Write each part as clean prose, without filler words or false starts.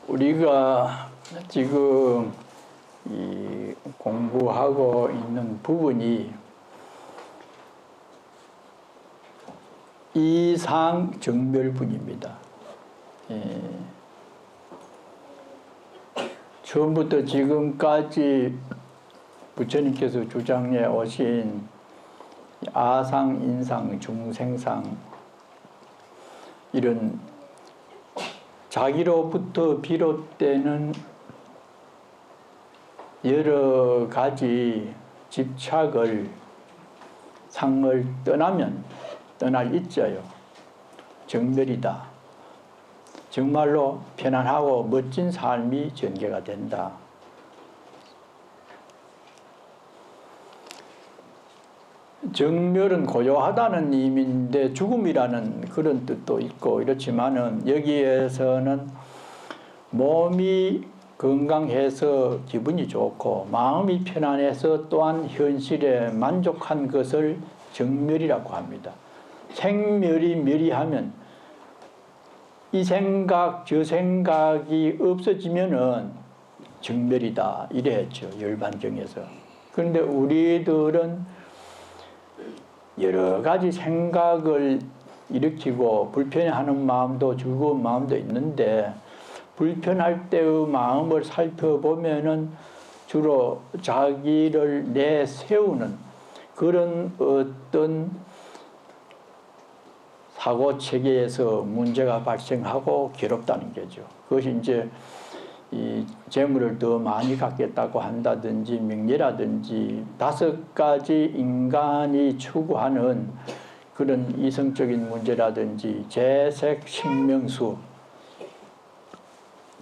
우리가 지금 이 공부하고 있는 부분이 이상정멸분입니다. 처음부터 지금까지 부처님께서 주장해 오신 아상, 인상, 중생상 이런 자기로부터 비롯되는 여러 가지 집착을 상을 떠날 있어요. 정멸이다. 정말로 편안하고 멋진 삶이 전개가 된다. 정멸은 고요하다는 의미인데 죽음이라는 그런 뜻도 있고 이렇지만은 여기에서는 몸이 건강해서 기분이 좋고 마음이 편안해서 또한 현실에 만족한 것을 정멸이라고 합니다. 생멸이 멸이하면 이 생각 저 생각이 없어지면은 정멸이다 이래 했죠. 열반경에서. 그런데 우리들은 여러 가지 생각을 일으키고 불편해하는 마음도 즐거운 마음도 있는데 불편할 때의 마음을 살펴보면은 주로 자기를 내세우는 그런 어떤 사고 체계에서 문제가 발생하고 괴롭다는 거죠. 그것이 이제 이 재물을 더 많이 갖겠다고 한다든지 명예라든지 5가지 인간이 추구하는 그런 이성적인 문제라든지 재색, 식명수,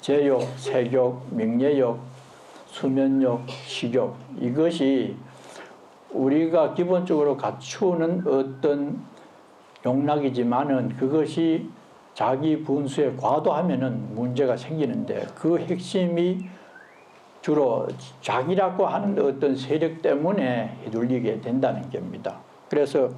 제욕, 색욕, 명예욕, 수면욕, 식욕 이것이 우리가 기본적으로 갖추는 어떤 용락이지만은 그것이 자기 분수에 과도하면은 문제가 생기는데 그 핵심이 주로 자기라고 하는 어떤 세력 때문에 휘둘리게 된다는 겁니다. 그래서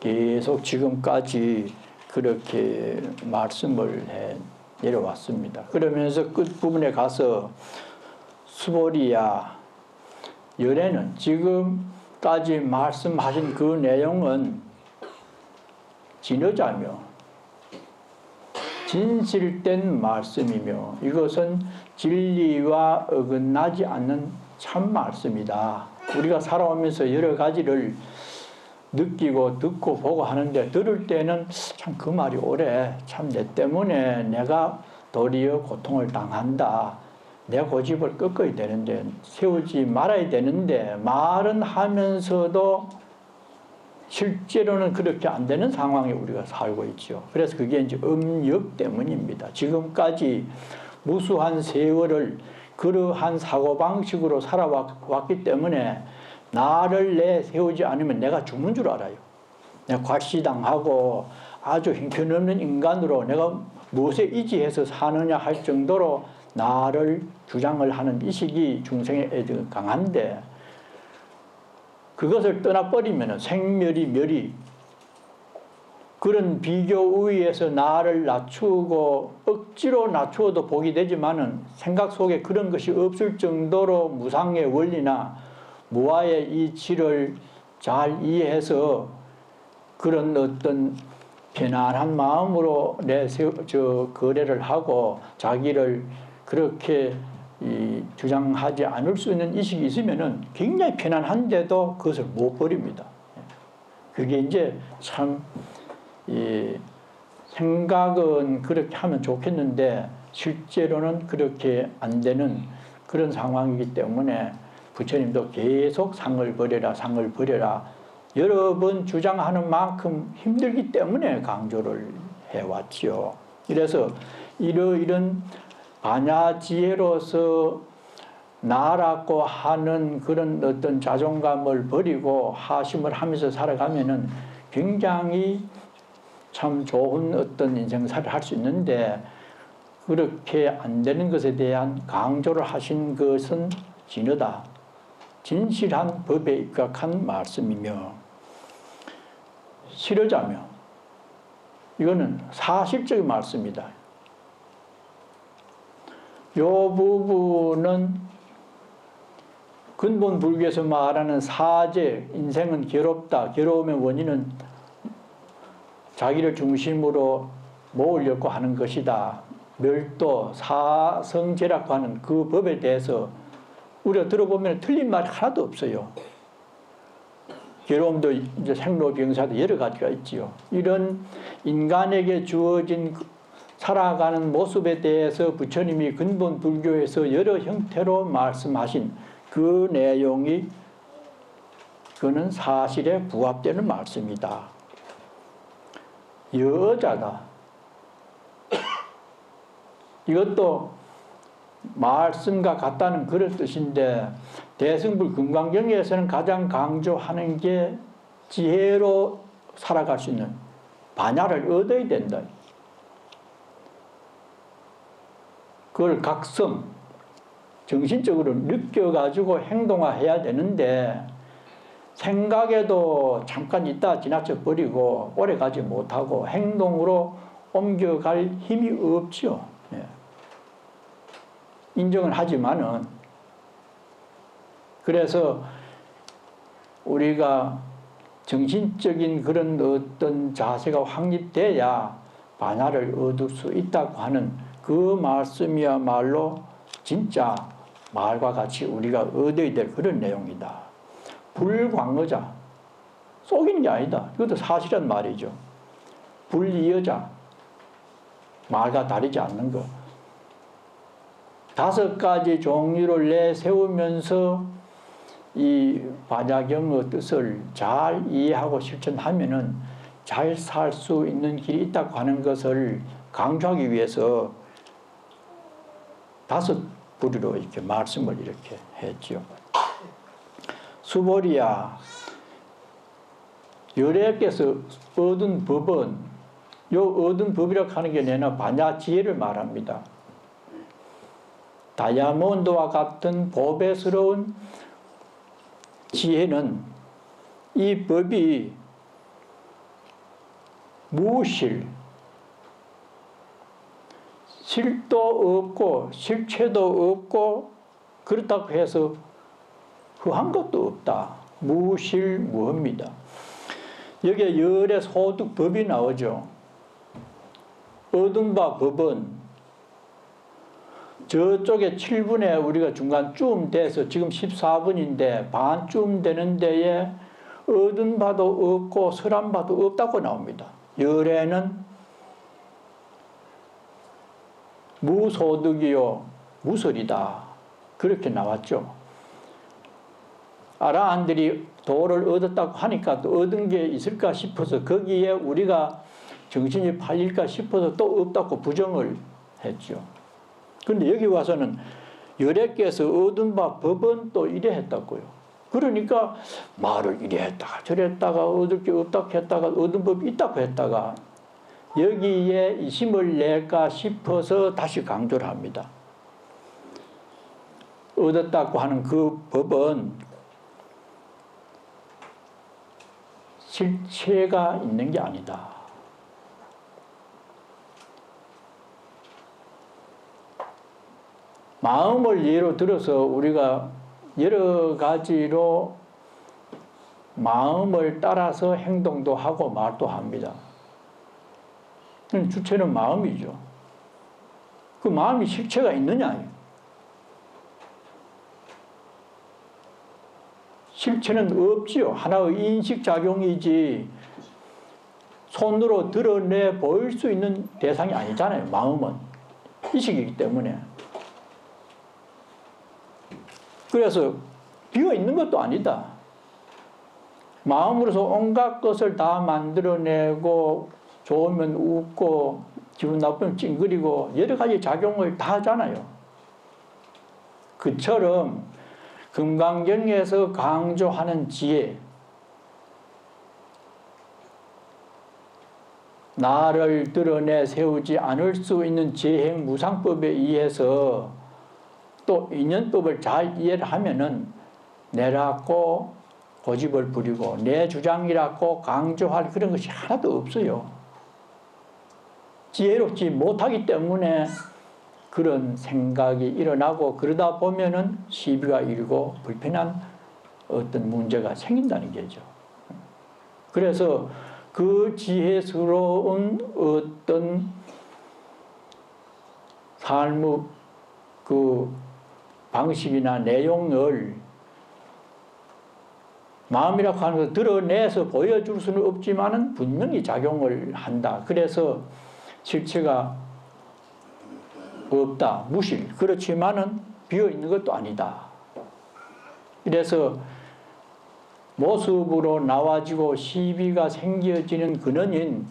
계속 지금까지 그렇게 말씀을 해 내려왔습니다. 그러면서 끝부분에 가서 수보리야 열애는 지금까지 말씀하신 그 내용은 진허자며 진실된 말씀이며 이것은 진리와 어긋나지 않는 참 말씀이다. 우리가 살아오면서 여러 가지를 느끼고 듣고 보고 하는데 들을 때는 참 그 말이 옳아. 참 내 때문에 내가 도리어 고통을 당한다. 내 고집을 꺾어야 되는데 세우지 말아야 되는데 말은 하면서도 실제로는 그렇게 안 되는 상황에 우리가 살고 있죠. 그래서 그게 이제 음력 때문입니다. 지금까지 무수한 세월을 그러한 사고방식으로 살아왔기 때문에 나를 내세우지 않으면 내가 죽는 줄 알아요. 내가 과시당하고 아주 형편없는 인간으로 내가 무엇에 의지해서 사느냐 할 정도로 나를 주장을 하는 의식이 중생에 강한데 그것을 떠나버리면 생멸이 멸이 그런 비교 의에서 나를 낮추고 억지로 낮추어도 복이 되지만은 생각 속에 그런 것이 없을 정도로 무상의 원리나 무아의 이치를 잘 이해해서 그런 어떤 편안한 마음으로 거래를 하고 자기를 그렇게 주장하지 않을 수 있는 의식이 있으면은 굉장히 편안한데도 그것을 못 버립니다. 그게 이제 참 생각은 그렇게 하면 좋겠는데 실제로는 그렇게 안 되는 그런 상황이기 때문에 부처님도 계속 상을 버려라 상을 버려라 여러 번 주장하는 만큼 힘들기 때문에 강조를 해왔죠. 그래서 이런 반야지혜로서 나라고 하는 그런 어떤 자존감을 버리고 하심을 하면서 살아가면은 굉장히 참 좋은 어떤 인생살이를 할 수 있는데 그렇게 안 되는 것에 대한 강조를 하신 것은 진허다. 진실한 법에 입각한 말씀이며 실허자며 이거는 사실적인 말씀이다. 요 부분은 근본 불교에서 말하는 사제, 인생은 괴롭다. 괴로움의 원인은 자기를 중심으로 모으려고 하는 것이다. 멸도, 사성제라고 하는 그 법에 대해서 우리가 들어보면 틀린 말이 하나도 없어요. 괴로움도 이제 생로병사도 여러 가지가 있지요. 이런 인간에게 주어진 살아가는 모습에 대해서 부처님이 근본 불교에서 여러 형태로 말씀하신 그 내용이 그는 사실에 부합되는 말씀이다. 여자다. 이것도 말씀과 같다는 그런 뜻인데 대승불 금강경에서는 가장 강조하는 게 지혜로 살아갈 수 있는 반야를 얻어야 된다. 그걸 각성, 정신적으로 느껴가지고 행동화해야 되는데 생각에도 잠깐 있다 지나쳐 버리고 오래 가지 못하고 행동으로 옮겨갈 힘이 없지요. 예. 인정을 하지만은 그래서 우리가 정신적인 그런 어떤 자세가 확립돼야 반야를 얻을 수 있다고 하는 그 말씀이야말로 진짜 말과 같이 우리가 얻어야 될 그런 내용이다. 불광어자, 속이는 게 아니다. 이것도 사실은 말이죠. 불이여자, 말과 다르지 않는 것. 5가지 종류를 내세우면서 이 반야경의 뜻을 잘 이해하고 실천하면은 잘 살 수 있는 길이 있다고 하는 것을 강조하기 위해서 5부리로 이렇게 말씀을 이렇게 했죠. 수보리야, 여래께서 얻은 법은 요 얻은 법이라고 하는 게 내나 반야 지혜를 말합니다. 다이아몬드와 같은 보배스러운 지혜는 이 법이 무실, 실도 없고 실체도 없고 그렇다고 해서 후한 것도 없다. 무실무합니다. 여기에 열의 소득법이 나오죠. 얻은 바 법은 저쪽에 7분에 우리가 중간쯤 돼서 지금 14분인데 반쯤 되는 데에 얻은 바도 없고 설한 바도 없다고 나옵니다. 열에는 무소득이요 무설이다. 그렇게 나왔죠. 아라한들이 도를 얻었다고 하니까 또 얻은 게 있을까 싶어서 거기에 우리가 정신이 팔릴까 싶어서 또 없다고 부정을 했죠. 그런데 여기 와서는 열애께서 얻은 바 법은 또 이래 했다고요. 그러니까 말을 이래 했다가 저래 했다가 얻을 게 없다고 했다가 얻은 법이 있다고 했다가 여기에 이심을 낼까 싶어서 다시 강조를 합니다. 얻었다고 하는 그 법은 실체가 있는 게 아니다. 마음을 예로 들어서 우리가 여러 가지로 마음을 따라서 행동도 하고 말도 합니다. 주체는 마음이죠. 그 마음이 실체가 있느냐? 실체는 없지요. 하나의 인식작용이지 손으로 드러내 보일 수 있는 대상이 아니잖아요. 마음은 의식이기 때문에. 그래서 비어있는 것도 아니다. 마음으로서 온갖 것을 다 만들어내고 좋으면 웃고 기분 나쁘면 찡그리고 여러 가지 작용을 다 하잖아요. 그처럼 금강경에서 강조하는 지혜, 나를 드러내 세우지 않을 수 있는 재행 무상법에 의해서 또 인연법을 잘 이해를 하면은 내라고 고집을 부리고 내 주장이라고 강조할 그런 것이 하나도 없어요. 지혜롭지 못하기 때문에 그런 생각이 일어나고 그러다 보면은 시비가 일고 불편한 어떤 문제가 생긴다는 거죠. 그래서 그 지혜스러운 어떤 삶의 그 방식이나 내용을 마음이라고 하는 걸 드러내서 보여줄 수는 없지만은 분명히 작용을 한다. 그래서 실체가 없다. 무실. 그렇지만은 비어 있는 것도 아니다. 그래서 모습으로 나와지고 시비가 생겨지는 근원인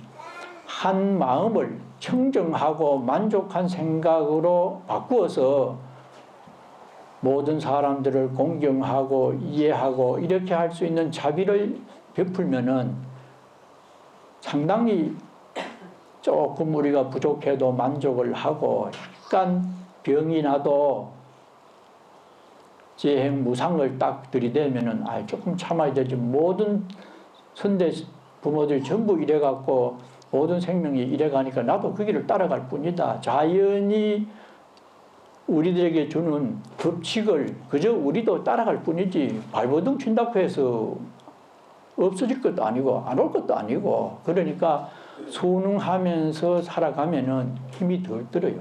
한 마음을 청정하고 만족한 생각으로 바꾸어서 모든 사람들을 공경하고 이해하고 이렇게 할 수 있는 자비를 베풀면은 상당히 조금 우리가 부족해도 만족을 하고 약간 병이 나도 재행 무상을 딱 들이대면은 조금 참아야 되지. 모든 선대 부모들이 전부 이래갖고 모든 생명이 이래가니까 나도 그 길을 따라갈 뿐이다. 자연이 우리들에게 주는 법칙을 그저 우리도 따라갈 뿐이지 발버둥 친다고 해서 없어질 것도 아니고 안 올 것도 아니고 그러니까 순응하면서 살아가면은 힘이 덜 들어요.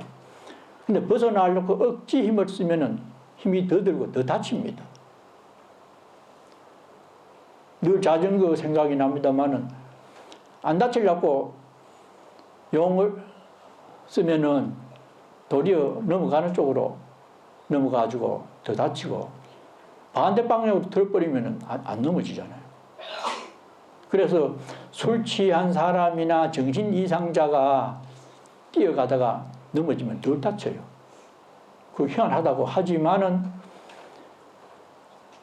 근데 벗어나려고 억지 힘을 쓰면은 힘이 더 들고 더 다칩니다. 늘 자전거 생각이 납니다만은 안 다치려고 용을 쓰면은 도리어 넘어가는 쪽으로 넘어가지고 더 다치고 반대 방향으로 들어버리면은 안 넘어지잖아요. 그래서 술 취한 사람이나 정신 이상자가 뛰어가다가 넘어지면 덜 다쳐요. 그 희한하다고 하지만은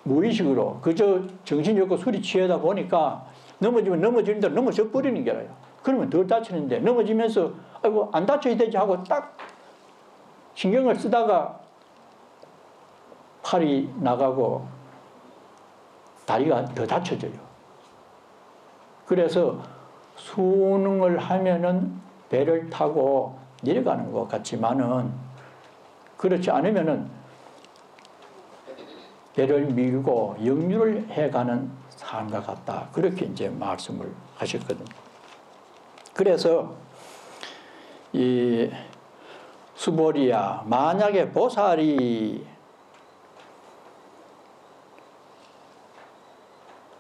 무의식으로 그저 정신이 없고 술이 취하다 보니까 넘어지면 넘어지는 대로 넘어져 버리는 게라요. 그러면 덜 다치는데 넘어지면서 아이고 안 다쳐야 되지 하고 딱 신경을 쓰다가 팔이 나가고 다리가 더 다쳐져요. 그래서 순응을 하면은 배를 타고 내려가는 것 같지만은 그렇지 않으면은 배를 밀고 역류를 해가는 삶과 같다. 그렇게 이제 말씀을 하셨거든요. 그래서 이 수보리야, 만약에 보살이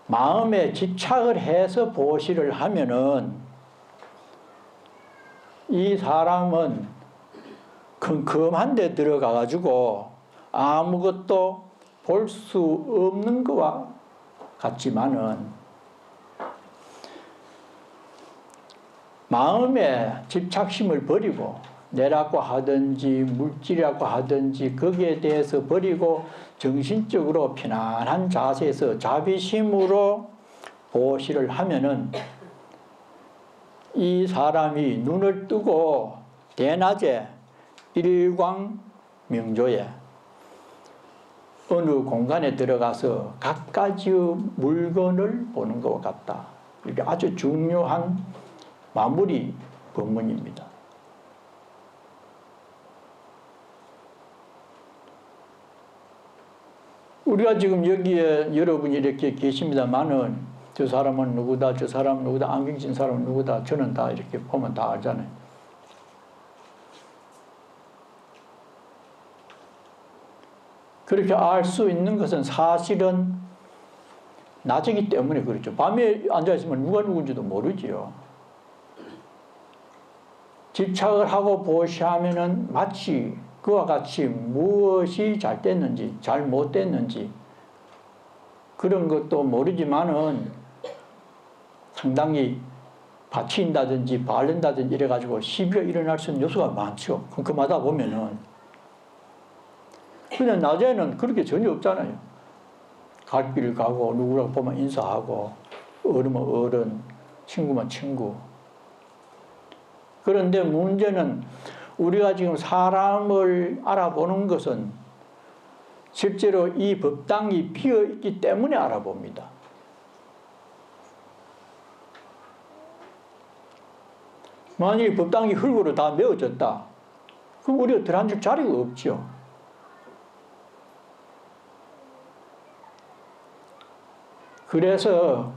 마음에 집착을 해서 보시를 하면은 이 사람은 컴컴한 데 들어가 가지고 아무것도 볼 수 없는 것과 같지만은 마음에 집착심을 버리고 내라고 하든지 물질이라고 하든지 거기에 대해서 버리고 정신적으로 편안한 자세에서 자비심으로 보시를 하면은 이 사람이 눈을 뜨고 대낮에 일광명조에 어느 공간에 들어가서 갖가지의 물건을 보는 것과 같다. 이게 아주 중요한 마무리 법문입니다. 우리가 지금 여기에 여러분이 이렇게 계십니다만은 저 사람은 누구다, 저 사람은 누구다, 안경 쓴 사람은 누구다, 저는 다 이렇게 보면 다 알잖아요. 그렇게 알 수 있는 것은 사실은 낮이기 때문에 그렇죠. 밤에 앉아있으면 누가 누군지도 모르지요. 집착을 하고 보시하면은 마치 그와 같이 무엇이 잘 됐는지 잘 못 됐는지 그런 것도 모르지만은 상당히 받친다든지 바른다든지 이래가지고 시비가 일어날 수 있는 요소가 많죠. 컴컴하다 보면은. 근데 낮에는 그렇게 전혀 없잖아요. 갈 길을 가고 누구라고 보면 인사하고 어른은 어른, 친구면 친구. 그런데 문제는 우리가 지금 사람을 알아보는 것은 실제로 이 법당이 비어 있기 때문에 알아봅니다. 만일 법당이 흙으로 다 메워졌다. 그럼 우리가 들어앉을 자리가 없죠. 그래서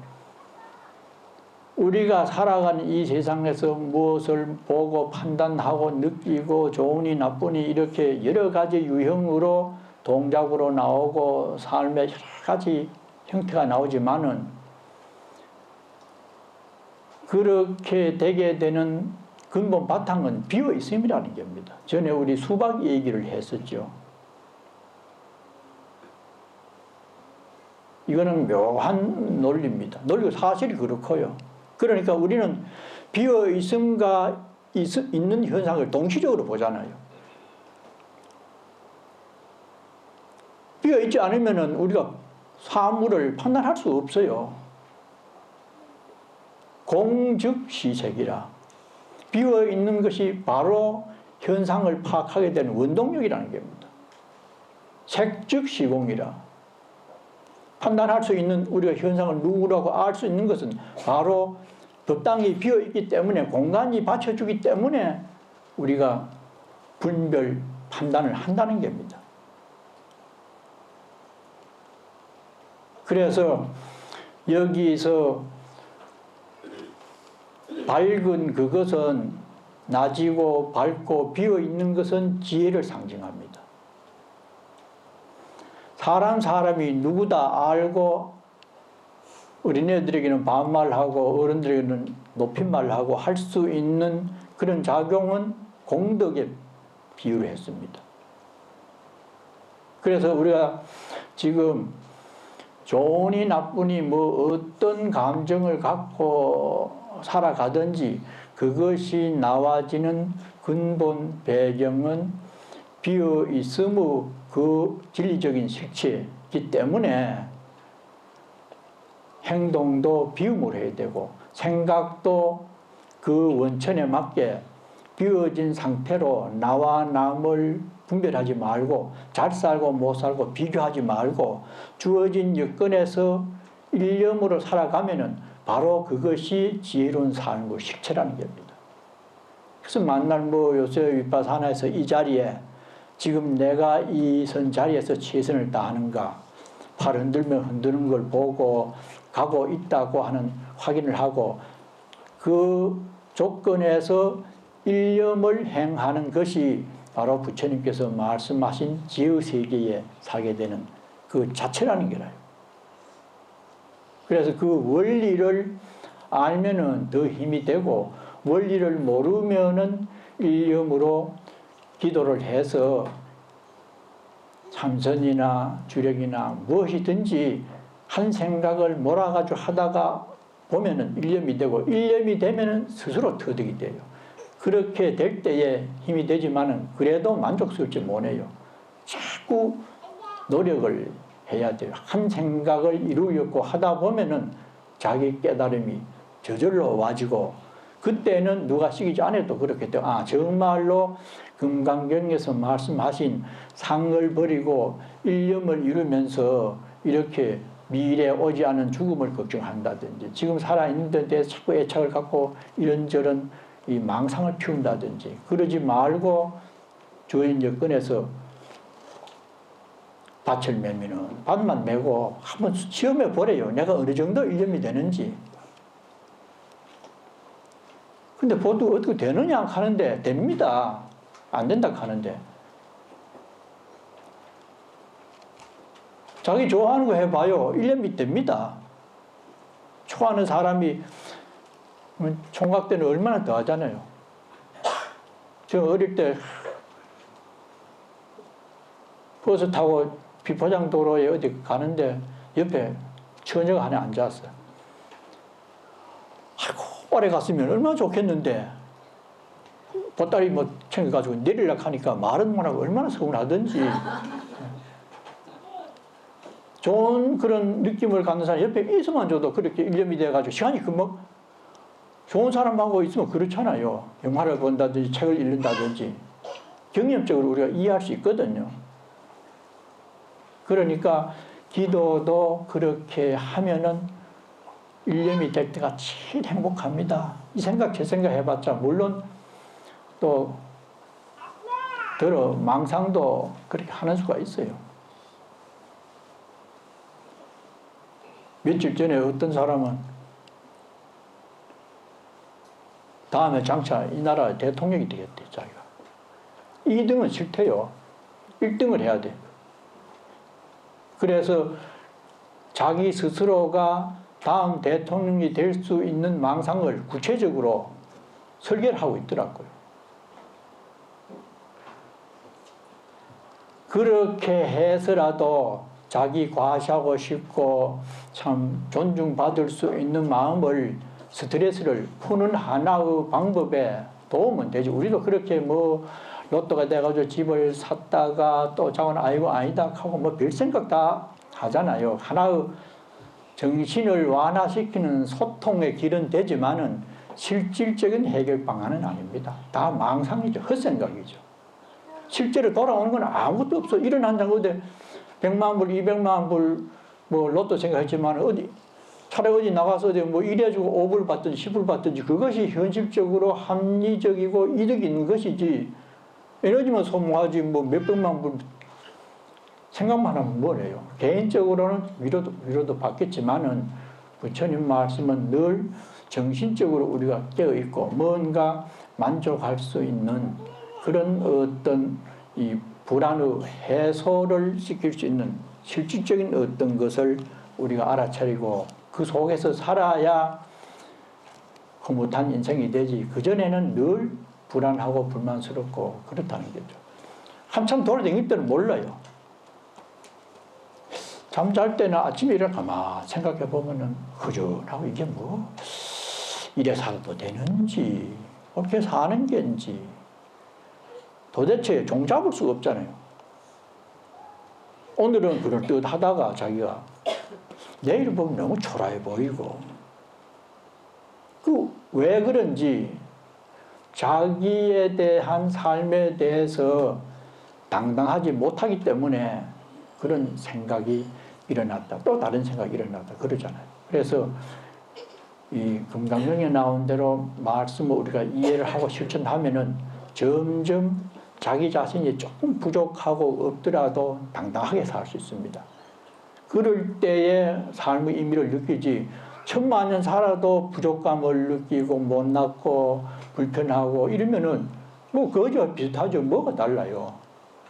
우리가 살아가는 이 세상에서 무엇을 보고 판단하고 느끼고 좋으니 나쁘니 이렇게 여러 가지 유형으로 동작으로 나오고 삶의 여러 가지 형태가 나오지만은 그렇게 되게 되는 근본 바탕은 비어 있음이라는 겁니다. 전에 우리 수박 얘기를 했었죠. 이거는 묘한 논리입니다. 논리가 사실이 그렇고요. 그러니까 우리는 비어 있음과 있는 현상을 동시적으로 보잖아요. 비어 있지 않으면 우리가 사물을 판단할 수 없어요. 공즉시색이라. 비어 있는 것이 바로 현상을 파악하게 되는 원동력이라는 겁니다. 색즉시공이라. 판단할 수 있는 우리가 현상을 누구라고 알 수 있는 것은 바로 그 땅이 비어있기 때문에 공간이 받쳐주기 때문에 우리가 분별 판단을 한다는 겁니다. 그래서 여기서 밝은 그것은 낮이고 밝고 비어있는 것은 지혜를 상징합니다. 사람이 누구다 알고 어린애들에게는 반말하고 어른들에게는 높임말하고 할 수 있는 그런 작용은 공덕에 비유를 했습니다. 그래서 우리가 지금 좋으니 나쁘니 뭐 어떤 감정을 갖고 살아가든지 그것이 나와지는 근본 배경은 비어 있음의 그 진리적인 색채이기 때문에 행동도 비움으로 해야 되고 생각도 그 원천에 맞게 비워진 상태로 나와 남을 분별하지 말고 잘 살고 못 살고 비교하지 말고 주어진 여건에서 일념으로 살아가면은 바로 그것이 지혜로운 삶의 실체라는 겁니다. 그래서 만날 요새 윗바사나에서 이 자리에 지금 내가 이 선 자리에서 최선을 다하는가, 팔 흔들면 흔드는 걸 보고 가고 있다고 하는 확인을 하고 그 조건에서 일념을 행하는 것이 바로 부처님께서 말씀하신 지의 세계에 살게 되는 그 자체라는 거라요. 그래서 그 원리를 알면은 더 힘이 되고 원리를 모르면은 일념으로 기도를 해서 참선이나 주력이나 무엇이든지 한 생각을 몰아가지고 하다가 보면은 일념이 되고 일념이 되면은 스스로 터득이 돼요. 그렇게 될 때에 힘이 되지만은 그래도 만족스럽지 못해요. 자꾸 노력을 해야 돼요. 한 생각을 이루려고 하다 보면은 자기 깨달음이 저절로 와지고 그때는 누가 시키지 않아도 그렇게 돼요. 아, 정말로 금강경에서 말씀하신 상을 버리고 일념을 이루면서 이렇게 미래에 오지 않은 죽음을 걱정한다든지 지금 살아있는 데 대해서 자꾸 애착을 갖고 이런저런 이 망상을 피운다든지 그러지 말고 주어진 여건에서 밭을 매면은 밭만 매고 한번 시험해 보래요. 내가 어느 정도 일념이 되는지. 근데 보통 어떻게 되느냐 하는데 됩니다. 안 된다 하는데. 자기 좋아하는 거 해봐요. 일념이 됩니다. 좋아하는 사람이 총각 때는 얼마나 더 하잖아요. 저 어릴 때 버스 타고 비포장 도로에 어디 가는데 옆에 처녀가 하나 앉았어요. 아이고, 오래 갔으면 얼마나 좋겠는데 보따리 뭐 챙겨가지고 내리려고 하니까 말은 못하고 얼마나 서운하든지. 좋은 그런 느낌을 갖는 사람이 옆에 있으면 줘도 그렇게 일념이 돼가지고 시간이 금방 좋은 사람하고 있으면 그렇잖아요. 영화를 본다든지 책을 읽는다든지 경험적으로 우리가 이해할 수 있거든요. 그러니까 기도도 그렇게 하면은 일념이 될 때가 제일 행복합니다. 이 생각 저 생각 해봤자 물론 또 들어 망상도 그렇게 하는 수가 있어요. 며칠 전에 어떤 사람은 다음에 장차 이 나라 대통령이 되겠대, 자기가. 2등은 싫대요. 1등을 해야 돼. 그래서 자기 스스로가 다음 대통령이 될 수 있는 망상을 구체적으로 설계를 하고 있더라고요. 그렇게 해서라도 자기 과시하고 싶고 참 존중받을 수 있는 마음을, 스트레스를 푸는 하나의 방법에 도움은 되지. 우리도 그렇게 뭐 로또가 돼가지고 집을 샀다가 또 자고는 아이고 아니다 하고 뭐 별 생각 다 하잖아요. 하나의 정신을 완화시키는 소통의 길은 되지만은 실질적인 해결 방안은 아닙니다. 다 망상이죠. 헛생각이죠. 실제로 돌아오는 건 아무것도 없어. 일어난다고 어디 100만 불, 200만 불, 뭐 로또 생각했지만 차라리 어디 나가서 어디 뭐 이래주고 5불 받든지 10불 받든지 그것이 현실적으로 합리적이고 이득이 있는 것이지. 에너지만 소모하지 뭐 몇백만 불 생각만 하면 뭐래요. 개인적으로는 위로도 받겠지만은 부처님 말씀은 늘 정신적으로 우리가 깨어있고 뭔가 만족할 수 있는 그런 어떤 이 불안의 해소를 시킬 수 있는 실질적인 어떤 것을 우리가 알아차리고 그 속에서 살아야 흐뭇한 인생이 되지. 그전에는 늘 불안하고 불만스럽고 그렇다는 거죠. 한참 돌아다닐 때는 몰라요. 잠잘 때나 아침에 일어나 가만 생각해 보면은 허전하고 이게 뭐 이래 살아도 되는지 어떻게 사는 게인지 도대체 종잡을 수가 없잖아요. 오늘은 그럴듯하다가 자기가 내일 보면 너무 초라해 보이고 왜 그런지 자기에 대한 삶에 대해서 당당하지 못하기 때문에 그런 생각이 일어났다. 또 다른 생각이 일어났다. 그러잖아요. 그래서 이 금강경에 나온 대로 말씀을 우리가 이해를 하고 실천하면은 점점 자기 자신이 조금 부족하고 없더라도 당당하게 살 수 있습니다. 그럴 때에 삶의 의미를 느끼지, 천만 년 살아도 부족감을 느끼고 못났고 불편하고 이러면은 뭐 그거와 비슷하죠. 뭐가 달라요.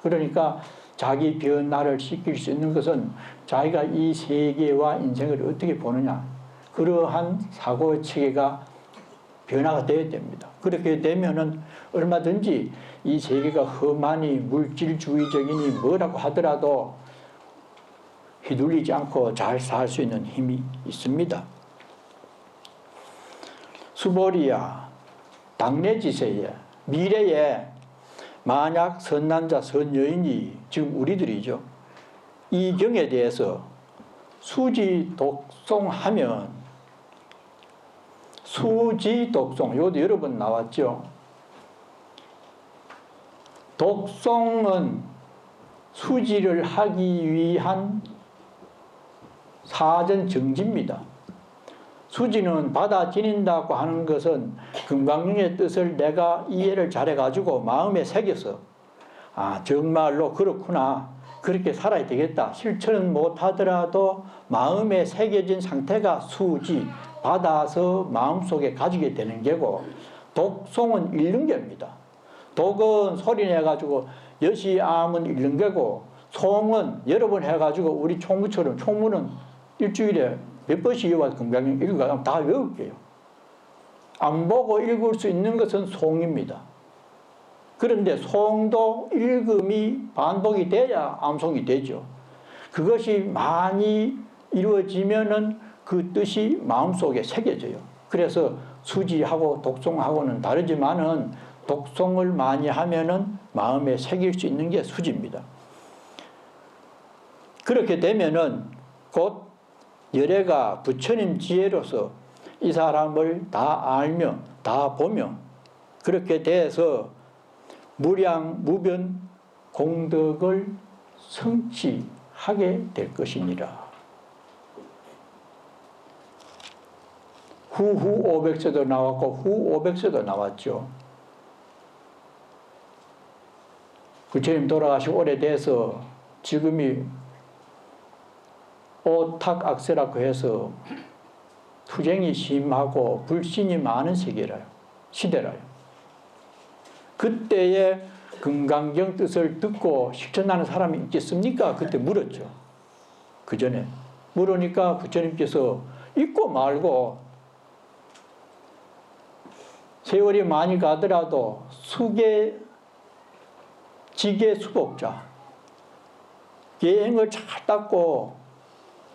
그러니까 자기 변화를 시킬 수 있는 것은 자기가 이 세계와 인생을 어떻게 보느냐, 그러한 사고 체계가 변화가 되어야 됩니다. 그렇게 되면은 얼마든지 이 세계가 험하니 물질주의적이니 뭐라고 하더라도 휘둘리지 않고 잘 살 수 있는 힘이 있습니다. 수보리야, 당내지세에 미래에 만약 선남자 선여인이 지금 우리들이죠. 이 경에 대해서 수지독송하면, 수지독송 이것도 여러 번 나왔죠. 독송은 수지를 하기 위한 사전 정지입니다. 수지는 받아들인다고 하는 것은 금강경의 뜻을 내가 이해를 잘해가지고 마음에 새겨서 정말로 그렇구나, 그렇게 살아야 되겠다, 실천은 못하더라도 마음에 새겨진 상태가 수지, 받아서 마음속에 가지게 되는 게고, 독송은 읽는 게입니다. 독은 소리내가지고 여시암은 읽는 게고, 송은 여러 번 해가지고 우리 총무처럼, 총무는 일주일에 몇 번씩 이어와서 금강경 읽어가면 다 외울게요. 안 보고 읽을 수 있는 것은 송입니다. 그런데 송도 읽음이 반복이 돼야 암송이 되죠. 그것이 많이 이루어지면은 그 뜻이 마음속에 새겨져요. 그래서 수지하고 독송하고는 다르지만은 독송을 많이 하면은 마음에 새길 수 있는 게 수지입니다. 그렇게 되면은 곧 열애가 부처님 지혜로서 이 사람을 다 알며 다 보며 그렇게 돼서 무量무변 공덕을 성취하게 될 것이니라. 후후 500세도 나왔고 후 500세도 나왔죠. 부처님 돌아가시고 오래돼서 지금이 오탁악세라고 해서 투쟁이 심하고 불신이 많은 시기라요. 시대라요. 그때의 금강경 뜻을 듣고 실천하는 사람이 있겠습니까? 그때 물었죠. 그 전에. 물으니까 부처님께서 있고 말고 세월이 많이 가더라도 지계 수복자, 계행을 잘 닦고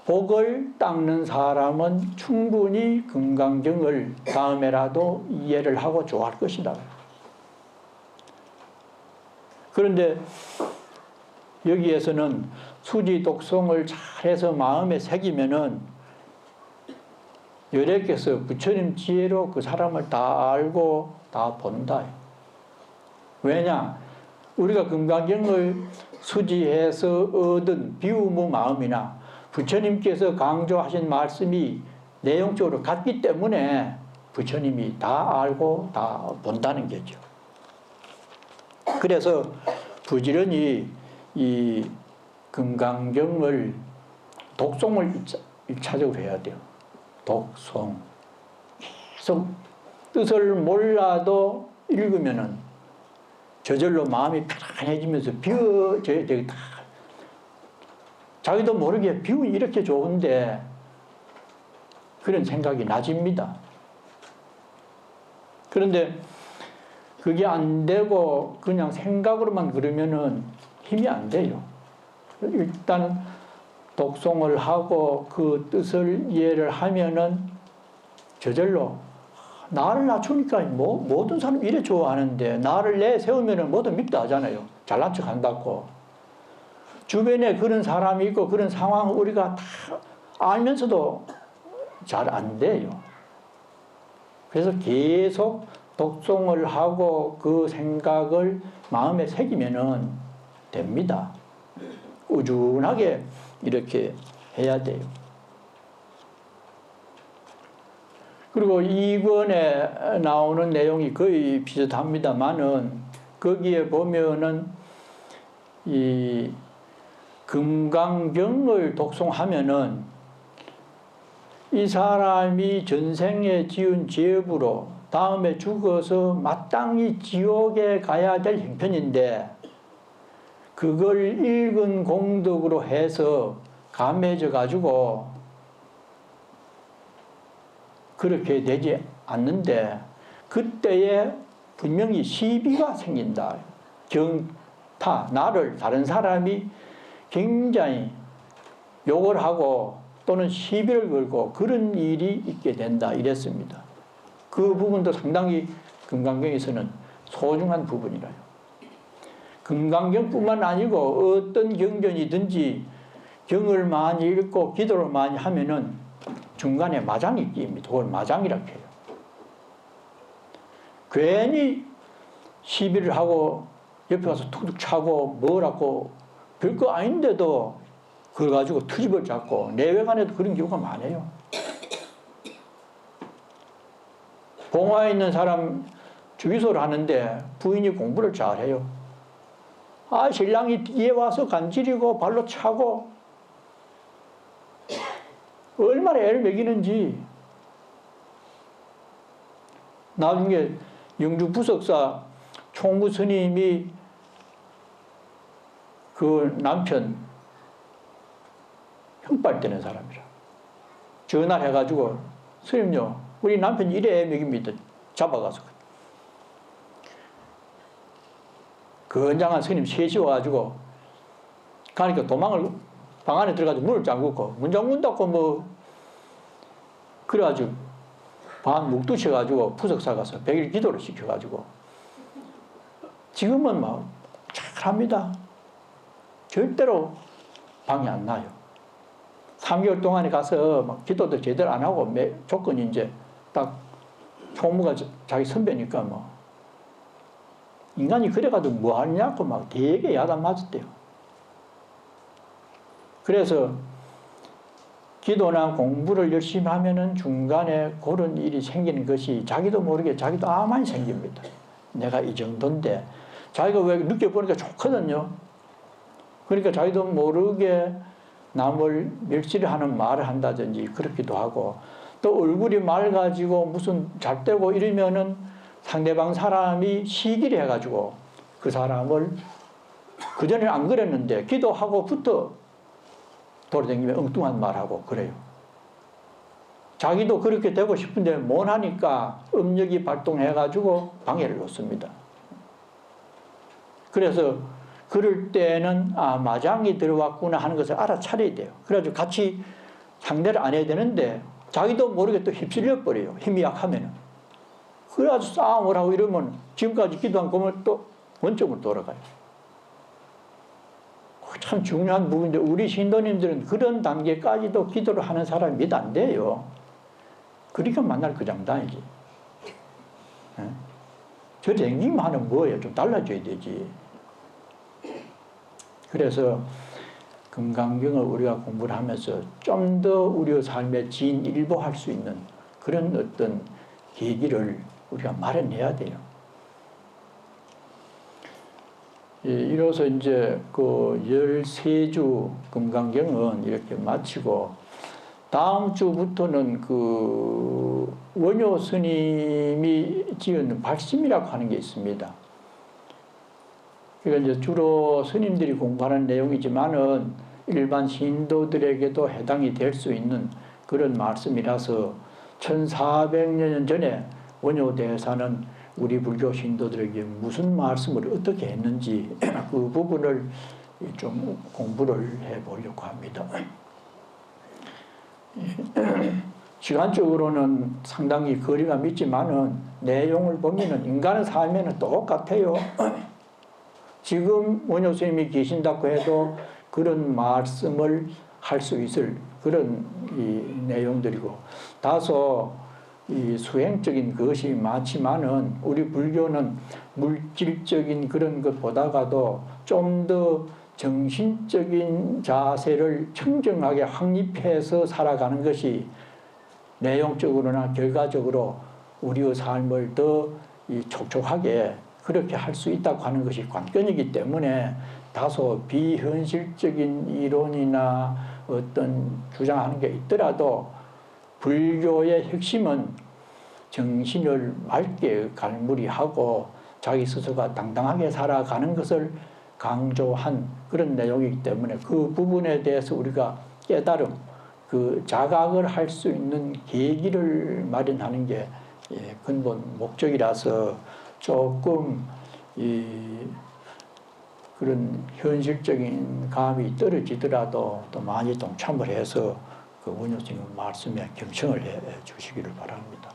복을 닦는 사람은 충분히 금강경을 다음에라도 이해를 하고 좋아할 것이다. 그런데 여기에서는 수지 독송을 잘해서 마음에 새기면은 여래께서 부처님 지혜로 그 사람을 다 알고 다 본다. 왜냐? 우리가 금강경을 수지해서 얻은 비우무 마음이나 부처님께서 강조하신 말씀이 내용적으로 같기 때문에 부처님이 다 알고 다 본다는 거죠. 그래서 부지런히 이 금강경을 독송을 1차적으로 해야 돼요. 독송. 계속 뜻을 몰라도 읽으면은 저절로 마음이 편안해지면서 비워져야 되겠다. 자기도 모르게 비운이 이렇게 좋은데 그런 생각이 낮습니다. 그런데 그게 안 되고 그냥 생각으로만 그러면은 힘이 안 돼요. 일단 독송을 하고 그 뜻을 이해를 하면은 저절로 나를 낮추니까 모든 사람이 이래 좋아하는데 나를 내세우면은 모두 밉다 하잖아요. 잘난 척 한다고. 주변에 그런 사람이 있고 그런 상황을 우리가 다 알면서도 잘 안 돼요. 그래서 계속 독송을 하고 그 생각을 마음에 새기면은 됩니다. 꾸준하게 이렇게 해야 돼요. 그리고 이권에 나오는 내용이 거의 비슷합니다만은 거기에 보면은 이 금강경을 독송하면은 이 사람이 전생에 지은 죄업으로 다음에 죽어서 마땅히 지옥에 가야 될 형편인데 그걸 읽은 공덕으로 해서 감해져 가지고 그렇게 되지 않는데 그때에 분명히 시비가 생긴다. 나를 다른 사람이 굉장히 욕을 하고 또는 시비를 걸고 그런 일이 있게 된다 이랬습니다. 그 부분도 상당히 금강경에서는 소중한 부분이라요. 금강경뿐만 아니고 어떤 경전이든지 경을 많이 읽고 기도를 많이 하면은 중간에 마장이 끼입니다. 그걸 마장이라고 해요. 괜히 시비를 하고 옆에 가서 툭툭 차고 뭐라고 별거 아닌데도 그걸 가지고 트집을 잡고 내외간에도 그런 경우가 많아요. 봉화에 있는 사람 주기소를 하는데 부인이 공부를 잘해요. 신랑이 뒤에 와서 간지리고 발로 차고 얼마나 애를 먹이는지. 나중에 영주 부석사 총무 스님이 그 남편 형발되는 사람이라 전화를 해가지고 스님요 우리 남편이 이래 애 먹입니다. 잡아가서 그 언장한 스님 셋이 와가지고 가니까 도망을 방 안에 들어가지고 문을 잠그고 문 잠근다고 뭐 그래가지고 반 묵두셔가지고 부석사 가서 100일 기도를 시켜가지고 지금은 막 착합니다. 절대로 방이 안 나요. 3개월 동안에 가서 막 기도도 제대로 안 하고 조건이 이제 딱 총무가 자기 선배니까 뭐 인간이 그래가지고 뭐 하냐고 막 되게 야단 맞았대요. 그래서 기도나 공부를 열심히 하면은 중간에 그런 일이 생기는 것이 자기도 모르게 자기도 아만이 생깁니다. 내가 이 정도인데 자기가 왜 느껴보니까 좋거든요. 그러니까 자기도 모르게 남을 멸시를 하는 말을 한다든지 그렇기도 하고, 또 얼굴이 맑아지고 무슨 잘 되고 이러면은 상대방 사람이 시기를 해가지고 그 사람을 그전에 안 그랬는데 기도하고부터 돌아다니면 엉뚱한 말하고 그래요. 자기도 그렇게 되고 싶은데 못하니까 음력이 발동해가지고 방해를 놓습니다. 그래서 그럴 때는 마장이 들어왔구나 하는 것을 알아차려야 돼요. 그래가지고 같이 상대를 안 해야 되는데 자기도 모르게 또 휩쓸려 버려요. 힘이 약하면은. 그래가지고 싸움을 하고 이러면 지금까지 기도한 꿈을 또 원점으로 돌아가요. 참 중요한 부분인데 우리 신도님들은 그런 단계까지도 기도를 하는 사람이 몇 안 돼요. 그러니까 만날 그 장단이지. 저 생기만 하는 뭐예요? 좀 달라져야 되지. 그래서 금강경을 우리가 공부를 하면서 좀 더 우리 삶의 진일보할 수 있는 그런 어떤 계기를 우리가 마련해야 돼요. 이로써 이제 그 13주 금강경은 이렇게 마치고 다음 주부터는 그 원효 스님이 지은 발심이라고 하는 게 있습니다. 그러니까 이제 주로 스님들이 공부하는 내용이지만은 일반 신도들에게도 해당이 될 수 있는 그런 말씀이라서 1400년 전에 원효 대사는 우리 불교 신도들에게 무슨 말씀을 어떻게 했는지 그 부분을 좀 공부를 해보려고 합니다. 시간적으로는 상당히 거리가 있지만은 내용을 보면은 인간의 삶에는 똑같아요. 지금 원효 스님이 계신다고 해도 그런 말씀을 할 수 있을 그런 이 내용들이고, 다소 이 수행적인 것이 많지만은 우리 불교는 물질적인 그런 것보다가도 좀 더 정신적인 자세를 청정하게 확립해서 살아가는 것이 내용적으로나 결과적으로 우리의 삶을 더 촉촉하게 그렇게 할 수 있다고 하는 것이 관건이기 때문에 다소 비현실적인 이론이나 어떤 주장하는 게 있더라도 불교의 핵심은 정신을 맑게 갈무리하고 자기 스스로가 당당하게 살아가는 것을 강조한 그런 내용이기 때문에 그 부분에 대해서 우리가 깨달음, 그 자각을 할 수 있는 계기를 마련하는 게 근본 목적이라서 조금 그런 현실적인 감이 떨어지더라도 또 많이 동참을 해서 그 원효 스님 말씀에 경청을 해 주시기를 바랍니다.